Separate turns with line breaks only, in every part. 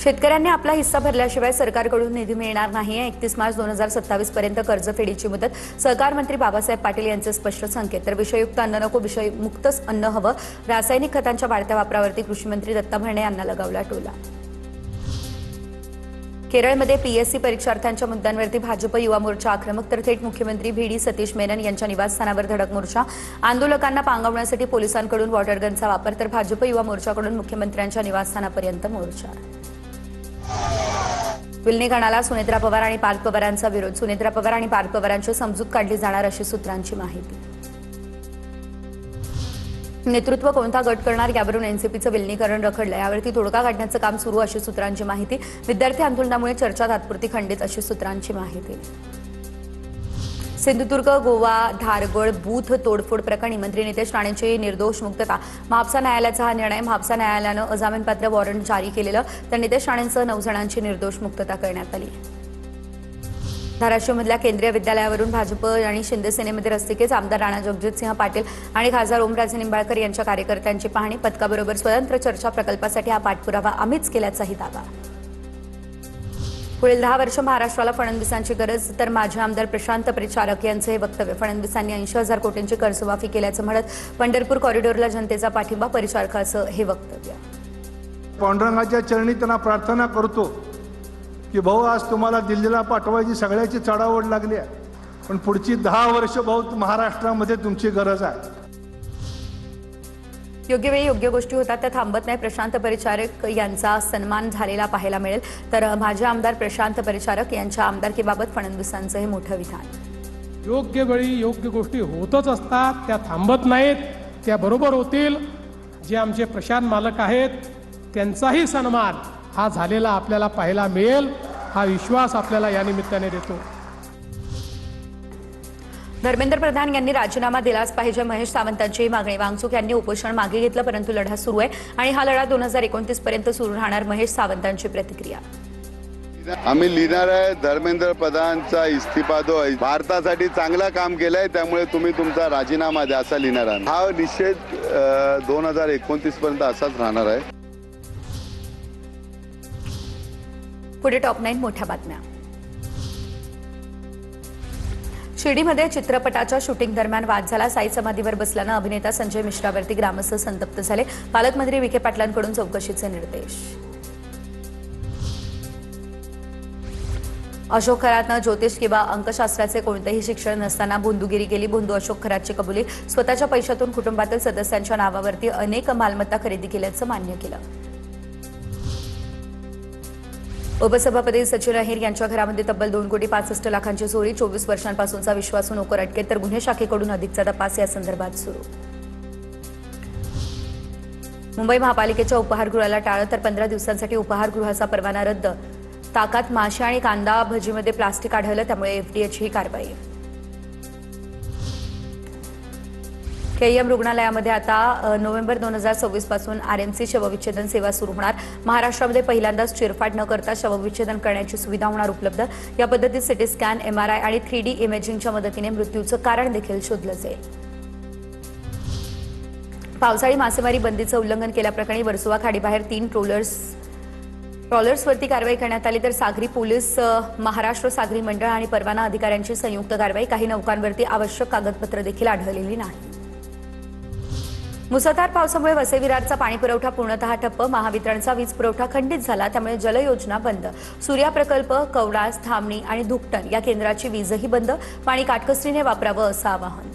शेतकऱ्यांनी आपला हिस्सा भरल्याशिवाय सरकारकडून निधी मिळणार नाही. 31 मार्च 2027 पर्यंत कर्जफेडीची मुदत. सहकार मंत्री बाबासाहेब पाटील यांचे स्पष्ट संकेत. तर विषयुक्त अन्न नको, विषयमुक्तच अन्न हवं. रासायनिक खतांच्या वाढत्या वापरावरती कृषी मंत्री दत्ता भरणे यांना लगावला टोला. केरळमध्ये पीएससी परीक्षार्थ्यांच्या मुद्द्यांवरती भाजप युवा मोर्चा आक्रमक. तर थेट मुख्यमंत्री व्ही डी सतीश मेनन यांच्या निवासस्थानावर धडक मोर्चा. आंदोलकांना पांगवण्यासाठी पोलिसांकडून वॉटरगनचा वापर. तर भाजप युवा मोर्चाकडून मुख्यमंत्र्यांच्या निवासस्थानापर्यंत मोर्चा. विलगीकरणाला सुनेत्रा पवार आणि पार्थ पवारांचा विरोध. सुनेत्रा पवार आणि पार्थ पवारांची समजूत काढली जाणार अशी सूत्रांची माहिती. नेतृत्व कोणता गट करणार यावरून एनसीपीचं विलगीकरण रखडलं. यावरती तोडगा काढण्याचं काम सुरू अशी सूत्रांची माहिती. विद्यार्थी आंदोलनामुळे चर्चा तात्पुरती खंडित अशी सूत्रांची माहिती. सिंधुदुर्ग, गोवा, धारगड बूथ तोडफोड प्रकरणी मंत्री नितेश राणेंची निर्दोष मुक्तता. म्हापसा न्यायालयाचा हा निर्णय. म्हापसा न्यायालयानं अजामीनपात्र वॉरंट जारी केलेलं. तर नितेश राणेंसह 9 जणांची निर्दोष मुक्तता करण्यात आली. धाराशिवमधल्या केंद्रीय विद्यालयावरून भाजप आणि शिंदे सेनेमध्ये रस्तिकेच. आमदार राणा जगजितसिंह पाटील आणि खासदार ओमराजे निंबाळकर यांच्या कार्यकर्त्यांची पाहणी. पथकाबरोबर स्वतंत्र चर्चा प्रकल्पासाठी हा पाठपुरावा आम्हीच केल्याचाही दावा. पुढील 10 वर्ष महाराष्ट्राला फडणवीसांची गरज. तर माजी आमदार प्रशांत परिचारक यांचं हे वक्तव्य. फडणवीसांनी 80,000 कोटींची कर्जमाफी केल्याचं म्हणत पंढरपूर कॉरिडॉरला जनतेचा पाठिंबा. परिचारकाचं हे वक्तव्य.
पांडुरंगाच्या चरणी त्यांना प्रार्थना करतो की भाऊ, आज तुम्हाला दिल्लीला पाठवायची सगळ्याची चढाओढ लागली आहे, पण पुढची 10 वर्ष भाऊ महाराष्ट्रामध्ये तुमची गरज आहे.
योग्य वेळी योग्य गोष्टी होतात, त्या थांबत नाही. प्रशांत परिचारक यांचा सन्मान झालेला पाहायला मिळेल. तर माजी आमदार प्रशांत परिचारक यांच्या आमदारकीबाबत फडणवीसांचं हे मोठं विधान.
योग्य वेळी योग्य गोष्टी होतच असतात, त्या थांबत नाहीत, त्या बरोबर होतील. जे आमचे प्रशांत मालक आहेत त्यांचाही सन्मान हा झालेला आपल्याला पाहायला मिळेल. हा विश्वास आपल्याला या निमित्ताने देतो.
धर्मेंद्र प्रधान यांनी राजीनामा दिलाच पाहिजे. महेश सावंतांची मागणी. वांगचूक यांनी उपोषण मागे घेतलं, परंतु लढा सुरू आहे आणि हा लढा 2029 पर्यंत सुरू राहणार. महेश सावंतांची प्रतिक्रिया.
आम्ही लिहिणार आहे धर्मेंद्र प्रधानचा इस्तीफा दो. भारतासाठी चांगलं काम केलंय, त्यामुळे तुम्ही तुमचा राजीनामा द्या असं लिहिणार आहे. हा निषेध 2029 पर्यंत असाच राहणार आहे.
पुढे टॉप 9 मोठ्या बातम्या. शिर्डीमध्ये चित्रपटाच्या शूटिंग दरम्यान वाद झाला. साई समाधीवर बसल्यानं अभिनेता संजय मिश्रावरती ग्रामस्थ संतप्त झाले. पालकमंत्री विखे पाटलांकडून चौकशीचे निर्देश. अशोक खरातनं ज्योतिष किंवा अंकशास्त्राचे कोणतेही शिक्षण नसताना भोंदूगिरी केली. भोंदू अशोक खरातची कबुली. स्वतःच्या पैशातून कुटुंबातील सदस्यांच्या नावावरती अनेक मालमत्ता खरेदी केल्याचं मान्य केलं. उपसभापती सचिन अहिर यांच्या घरामध्ये तब्बल 2,65,00,000 चोरी. 24 वर्षांपासूनचा विश्वासू नोकर अटकेत. तर गुन्हे शाखेकडून अधिकचा तपास या संदर्भात सुरू. मुंबई महापालिकेच्या उपाहारगृहाला टाळं. तर 15 दिवसांसाठी उपाहारगृहाचा परवाना रद्द. ताकात मासे आणि कांदा भजीमध्ये प्लास्टिक आढळलं, त्यामुळे एफडीएची ही कारवाई. केईएम रुग्णालयामध्ये आता नोव्हेंबर 2026 पासून आरएमसी शवविच्छेदन सेवा सुरू होणार. महाराष्ट्रामध्ये पहिल्यांदाच चिरफाड न करता शवविच्छेदन करण्याची सुविधा होणार उपलब्ध. या पद्धतीत सिटी स्कॅन, एमआरआय आणि 3D इमेजिंगच्या मदतीने मृत्यूचं कारण देखील शोधलं जाईल. पावसाळी मासेमारी बंदीचं उल्लंघन केल्याप्रकरणी वर्सोवा खाडीबाहेर 3 ट्रॉलर्सवरती कारवाई करण्यात आली. तर सागरी पोलीस, महाराष्ट्र सागरी मंडळ आणि परवाना अधिकाऱ्यांची संयुक्त कारवाई. काही नौकांवरती आवश्यक कागदपत्र देखील आढळलेली नाही. मुसळधार पावसामुळे वसई विरारचा पाणीपुरवठा पूर्णतः ठप्प. महावितरणचा वीज पुरवठा खंडित झाला, त्यामुळे जलयोजना बंद. सूर्या प्रकल्प, कवडास, धामणी आणि धुकटण या केंद्राची वीजही बंद. पाणी काटकसरीने वापरावं असं आवाहन.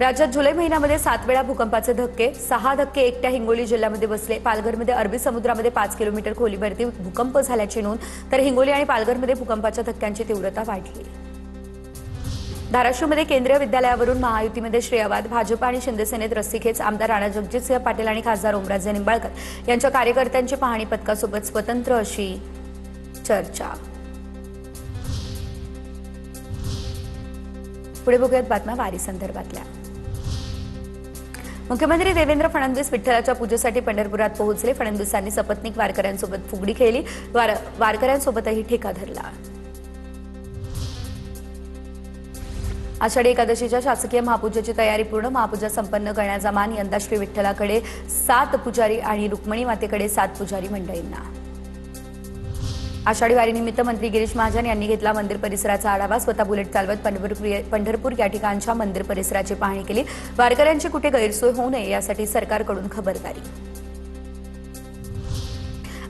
राज्यात जुलै महिन्यामध्ये 7 वेळा भूकंपाचे धक्के. 6 धक्के एकट्या हिंगोली जिल्ह्यामध्ये बसले. पालघरमध्ये अरबी समुद्रामध्ये 5 किलोमीटर खोलीवरती भूकंप झाल्याची नोंद. तर हिंगोली आणि पालघरमध्ये भूकंपाच्या धक्क्यांची तीव्रता वाढली. धाराशिवमध्ये केंद्रीय विद्यालयावरून महायुतीमध्ये श्रेयवाद. भाजप आणि शिंदेसेनेत रस्सीखेच. आमदार राणा जगजितसिंह पाटील आणि खासदार ओमराजे निंबाळकर यांच्या कार्यकर्त्यांची पाहणी. पथकासोबत स्वतंत्र अशी चर्चा. पुढे बघूयात बातम्या वारी संदर्भातल्या. मुख्यमंत्री देवेंद्र फडणवीस विठ्ठलाच्या पूजेसाठी पंढरपुरात पोहोचले. फडणवीसांनी सपत्नीक वारकऱ्यांसोबत फुगडी खेळली. वारकऱ्यांसोबतही ठेका धरला. आषाढी एकादशीच्या शासकीय महापूजेची तयारी पूर्ण. महापूजा संपन्न करण्याचा मान यंदा श्री विठ्ठलाकडे 7 पुजारी आणि रुक्मिणी मातेकडे 7 पुजारी मंडळींना. आषाढी वारीनिमित्त मंत्री गिरीश महाजन यांनी घेतला मंदिर परिसराचा आढावा. स्वतः बुलेट चालवत पंढरपूर या ठिकाणच्या मंदिर परिसराची पाहणी केली. वारकऱ्यांची कुठे गैरसोय होऊ नये यासाठी सरकारकडून खबरदारी.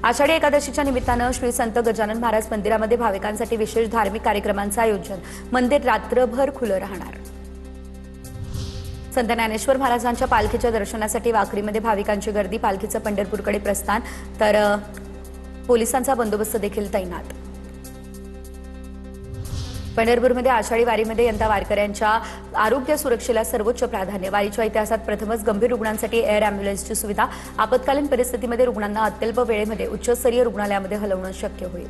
आषाढी एकादशीच्या निमित्तानं श्री संत गजानन महाराज मंदिरामध्ये भाविकांसाठी विशेष धार्मिक कार्यक्रमांचं आयोजन. मंदिर रात्रभर खुलं राहणार. संत ज्ञानेश्वर महाराजांच्या पालखीच्या दर्शनासाठी वाखरीमध्ये भाविकांची गर्दी. पालखीचं पंढरपूरकडे प्रस्थान, तर पोलिसांचा बंदोबस्त देखील तैनात. पंढरपूरमध्ये आषाढी वारीमध्ये यंदा वारकऱ्यांच्या आरोग्य सुरक्षेला सर्वोच्च प्राधान्य. वारीच्या इतिहासात प्रथमच गंभीर रुग्णांसाठी एअर अँब्युलन्सची सुविधा. आपत्कालीन परिस्थितीमध्ये रुग्णांना अत्यल्प वेळेमध्ये उच्चस्तरीय रुग्णालयामध्ये हलवणं शक्य होईल.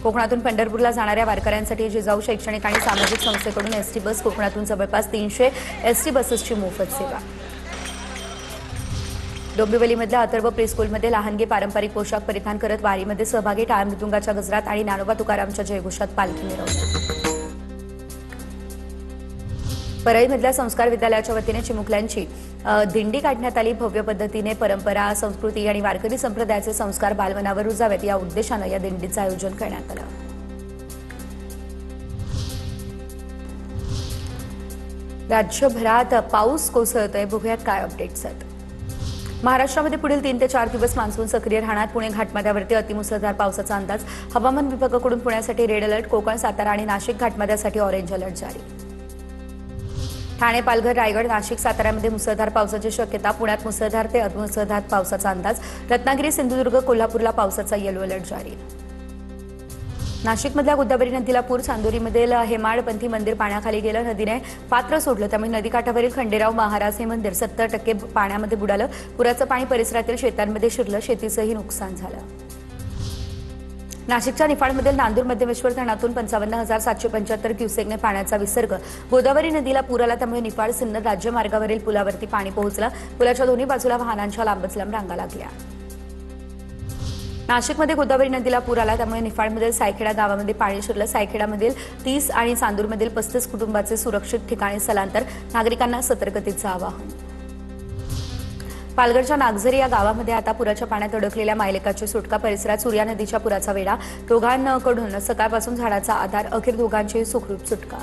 कोकणातून पंढरपूरला जाणाऱ्या वारकऱ्यांसाठी जिजाऊ शैक्षणिक आणि सामाजिक संस्थेकडून एसटी बस. कोकणातून जवळपास 300 एसटी बसेसची मोफत सेवा. डोंबिवलीमधल्या अथर्व प्रीस्कूलमध्ये लहानगे पारंपरिक पोशाख परिधान करत वारीमध्ये सहभागी. टाळ मृदुंगाच्या गजरात आणि ज्ञानोबा तुकारामच्या जयघोषात पालखी मिरवणूक. परळीमधल्या संस्कार विद्यालयाच्या वतीने चिमुकल्यांची दिंडी काढण्यात आली. भव्य पद्धतीने परंपरा, संस्कृती आणि वारकरी संप्रदायाचे संस्कार बालमनावर रुजावेत या उद्देशानं या दिंडीचं आयोजन करण्यात आलं. राज्यभरात पाऊस कोसळतोय. बघूयात काय अपडेट्स आहेत. महाराष्ट्रामध्ये पुढील 3 ते 4 दिवस मान्सून सक्रिय राहणार. पुणे घाटमाथ्यावरती अतिमुसळधार पावसाचा अंदाज. हवामान विभागाकडून पुण्यासाठी रेड अलर्ट. कोकण, सातारा आणि नाशिक घाटमाथ्यासाठी ऑरेंज अलर्ट जारी. ठाणे, पालघर, रायगड, नाशिक, साताऱ्यामध्ये मुसळधार पावसाची शक्यता. पुण्यात मुसळधार ते अतिमुसळधार पावसाचा अंदाज. रत्नागिरी, सिंधुदुर्ग, कोल्हापूरला पावसाचा येलो अलर्ट जारी. नाशिकमधल्या गोदावरी नदीला पूर. चांदोरीमधील हेमाडपंथी मंदिर पाण्याखाली गेलं. नदीने पात्र सोडलं, त्यामुळे नदीकाठावरील खंडेराव महाराज हे मंदिर 70% पाण्यामध्ये बुडालं. पुराचं पाणी परिसरातील शेतांमध्ये शिरलं. शेतीचंही नुकसान झालं. नाशिकच्या निफाडमधील नांदूर मध्यमेश्वर धरणातून 55,775 क्युसेकने पाण्याचा विसर्ग. गोदावरी नदीला पूर आला, त्यामुळे निफाड सिन्नर राज्यमार्गावरील पुलावरती पाणी पोहोचलं. पुलाच्या दोन्ही बाजूला वाहनांच्या लांबच लांब रांगा लागल्या. नाशिकमध्ये गोदावरी नदीला पूर आला, त्यामुळे निफाडमधील सायखेडा गावामध्ये पाणी शिरलं. सायखेडामधील 30 आणि चांदूरमधील 35 कुटुंबाचे सुरक्षित ठिकाणी स्थलांतर. नागरिकांना सतर्कतेचं आवाहन. पालघरच्या नागझरी या गावामध्ये आता पुराच्या पाण्यात अडकलेल्या मायलेकाची सुटका. परिसरात सूर्या नदीच्या पुराचा वेढा. दोघांकडून सकाळपासून झाडाचा आधार. अखेर दोघांची सुखरूप सुटका.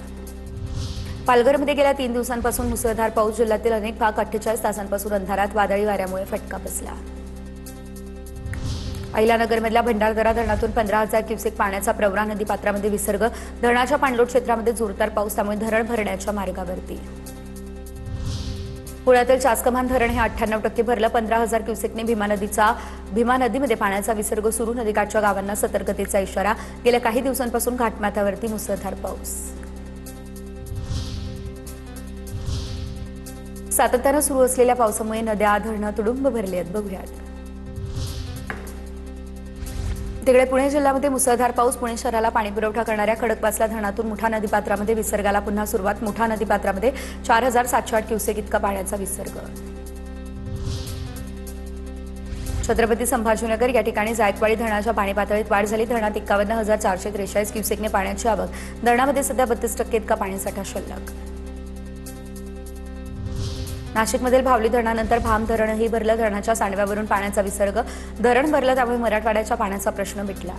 पालघरमध्ये गेल्या 3 दिवसांपासून मुसळधार पाऊस. जिल्ह्यातील अनेक भाग 48 तासांपासून अंधारात. वादळी वाऱ्यामुळे फटका बसला. अहिल्यानगरमधल्या भंडारदरा धरणातून 15,000 क्युसेक पाण्याचा प्रवरा. नदीपात्रामध्ये विसर्ग. धरणाच्या पाणलोट क्षेत्रामध्ये जोरदार पाऊस, त्यामुळे धरण भरण्याच्या मार्गावरती. पुण्यातील चासकमान धरण हे 98% भरलं. 15,000 क्युसेकने भीमा नदीमध्ये पाण्याचा विसर्ग सुरू. नदीकाठच्या गावांना सतर्कतेचा इशारा. गेल्या काही दिवसांपासून घाटमाथ्यावरती मुसळधार पाऊस. सातत्यानं सुरू असलेल्या पावसामुळे नद्या, धरणं तुडुंब भरली आहेत. बघूयात. तिकडे पुणे जिल्ह्यामध्ये मुसळधार पाऊस. पुणे शहराला पाणीपुरवठा करणाऱ्या खडकवासला धरणातून मुठा नदीपात्रामध्ये विसर्गाला पुन्हा सुरुवात. मुठा नदीपात्रामध्ये 4,708 क्युसेक इतका पाण्याचा विसर्ग. छत्रपती संभाजीनगर या ठिकाणी जायकवाडी धरणाच्या पाणी पातळीत वाढ झाली. धरणात 51,443 क्युसेकने पाण्याची आवक. धरणामध्ये सध्या 32% इतका पाणीसाठा शिल्लक. नाशिकमधील भावली धरणानंतर भाम धरणही भरलं. धरणाच्या सांडव्यावरून पाण्याचा विसर्ग. धरण भरलं, त्यामुळे मराठवाड्याच्या पाण्याचा प्रश्न मिटला.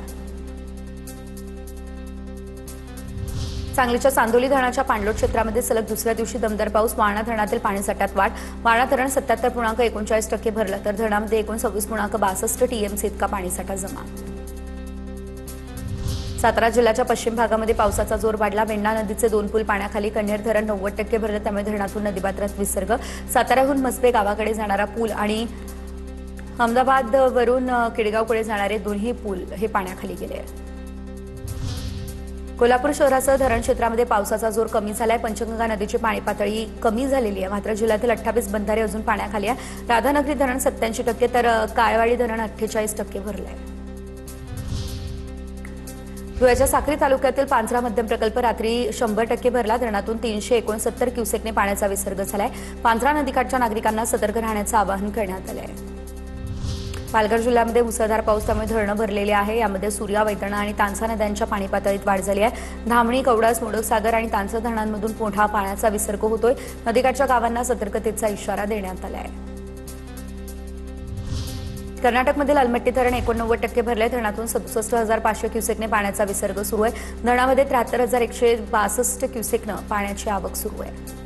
सांगलीच्या चांदोली धरणाच्या पाणलोट क्षेत्रामध्ये सलग दुसऱ्या दिवशी दमदार पाऊस. वारणा धरणातील पाणीसाठ्यात वाढ. वारणा धरण 77.39% भरलं, तर धरणामध्ये 29.62 टीएमसी इतका पाणीसाठा जमा. सातारा जिल्ह्याच्या पश्चिम भागामध्ये पावसाचा जोर वाढला. वेण्णा नदीचे 2 पूल पाण्याखाली. कन्हेर धरण 90% भरलं, त्यामुळे धरणातून नदीपात्रात विसर्ग. साताऱ्याहून मस्बे गावाकडे जाणारा पूल आणि अहमदाबादवरून किडगावकडे जाणारे दोन्ही पूल हे पाण्याखाली गेले. कोल्हापूर शहरासह धरण क्षेत्रामध्ये पावसाचा जोर कमी झालाय. पंचगंगा नदीची पाणी पातळी कमी झालेली आहे, मात्र जिल्ह्यातील 28 बंधारे अजून पाण्याखाली आहे. राधानगरी धरण 87%, तर काळवाडी धरण 48% भरलंय. धुळ्याच्या साक्री तालुक्यातील पांझरा मध्यम प्रकल्प रात्री 100% भरला. धरणातून 369 क्युसेकने पाण्याचा विसर्ग झालाय. पांझरा नदीकाठच्या नागरिकांना सतर्क राहण्याचं आवाहन करण्यात आलं आहे. पालघर जिल्ह्यामध्ये मुसळधार पाऊस त्यामुळे धरणं भरलेली आहे. यामध्ये सूर्या, वैतरणा आणि तांसा नद्यांच्या पाणी पातळीत वाढ झाली आहे. धामणी, कवडास, मोडकसागर आणि तांसा धरणांमधून मोठा पाण्याचा विसर्ग होतोय. नदीकाठच्या गावांना सतर्कतेचा इशारा देण्यात आला आहे. कर्नाटकमधील अलमट्टी धरण 89% भरले. धरणातून 67,500 क्युसेकने पाण्याचा विसर्ग सुरू आहे. धरणामध्ये 73,162 क्युसेकनं पाण्याची आवक सुरू आहे.